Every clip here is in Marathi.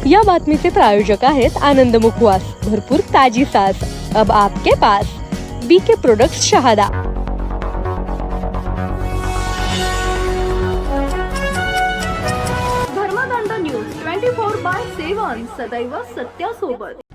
या बातमीचे प्रायोजक आहेत आनंद मुखवास, भरपूर ताजी सास अब आपके पास। BK products Shahada. Dharmadand news 24/7 सदैव सत्यासोबत।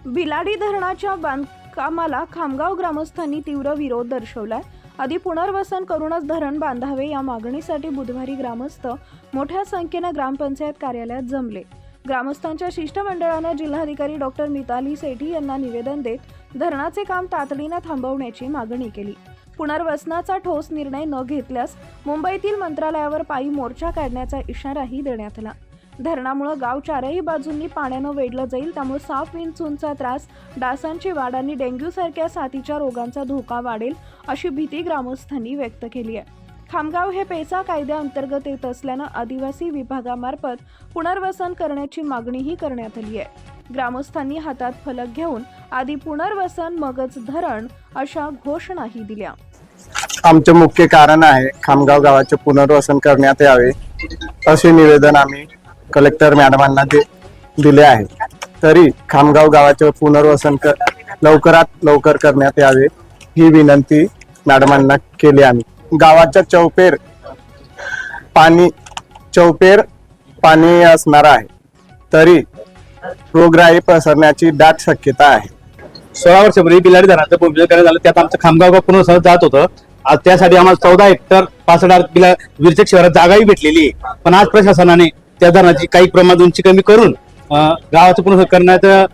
बिलाडी धरणाच्या बांधकामाला खामगाव ग्रामस्थांनी तीव्र विरोध दर्शवलाय। आधी पुनर्वसन करूनच धरण बांधावे या मागणीसाठी बुधवारी ग्रामस्थ मोठ्या संख्येने ग्रामपंचायत कार्यालयात जमले। ग्रामस्थांच्या शिष्टमंडळाने जिल्हाधिकारी डॉक्टर मिताली सेठी यांना निवेदन देत धरणाचे काम तातडीने थांबवण्याची मागणी केली। पुनर्वसनाचा ठोस निर्णय न घेतल्यास मुंबईतील मंत्रालयावर पायी मोर्चा काढण्याचा इशाराही देण्यात आला। धरणामुळे गाव चारही बाजूंनी पाण्याने वेढलं जाईल, त्यामुळे साप विंचूंचा त्रास, डासांची वाढ आणि डेंग्यू सारख्या साथीच्या रोगांचा धोका वाढेल अशी भीती ग्रामस्थांनी व्यक्त केली आहे। खामगाव हे पेसा कायद्याअंतर्गत येत असल्याने आदिवासी विभागामार्फत पुनर्वसन करण्याची मागणीही करण्यात आली आहे। ग्रामस्थांनी हातात फलक घेऊन आधी पुनर्वसन मगच धरण अशा घोषणाही दिल्या। आमचे मुख्य कारण आहे खामगाव गावाचे पुनर्वसन करण्यात यावे असे निवेदन आम्ही कलेक्टर मॅडमांना दिले आहे। तरी खामगाव गावाचे पुनर्वसन लवकरात लवकर करण्यात यावे ही विनंती मॅडमांना केली आम्ही। गावाच्या चौपेर पाणी असणार आहे, तरी रोगराई पसरण्याची दाट शक्यता आहे। 16 वर्षापूर्वी बिलाडी धरणाचं भूमिपूजन करण्यात आलं, त्यात आमचं खामगाव गाव पुनर्वसन जात होतं। आज त्यासाठी आम्हाला 14 हेक्टर 65 विरचक शहरात जागाही भेटलेली आहे, पण आज प्रशासनाने त्या धरणाची काही प्रमाणात उंची कमी करून गावाचं पुनर्वसन करण्याचं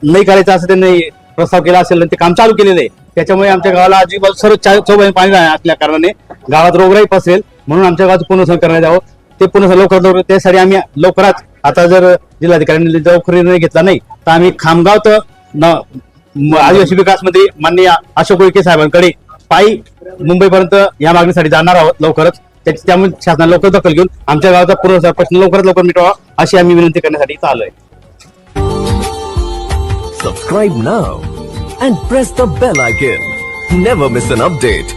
नाही करायचं असं त्यांनी प्रस्ताव केला असेल आणि ते काम चालू केलेलं आहे। त्याच्यामुळे आमच्या गावाला आजूबाजू सर्व चौबाजूने पाणी असल्या कारणाने गावात रोगराई पसरेल, म्हणून आमच्या गावाचं पुनर्वसन करण्यात यावं। ते पुनर्वसन लवकर त्यासाठी आम्ही लवकरच आता जर जिल्हाधिकाऱ्यांनी लवकर निर्णय घेतला नाही तर आम्ही खामगाव तर आदिवासी विकास मंत्री माननीय अशोक उईके साहेबांकडे पायी मुंबईपर्यंत या मागणीसाठी जाणार आहोत लवकरच। त्यामुळे शासनाने लवकर दखल घेऊन आमच्या गावाचा पुनर्वसन प्रश्न लवकरात लवकर मिटवावा अशी आम्ही विनंती करण्यासाठी इथं आलोय। Subscribe now and press the bell icon. Never miss an update.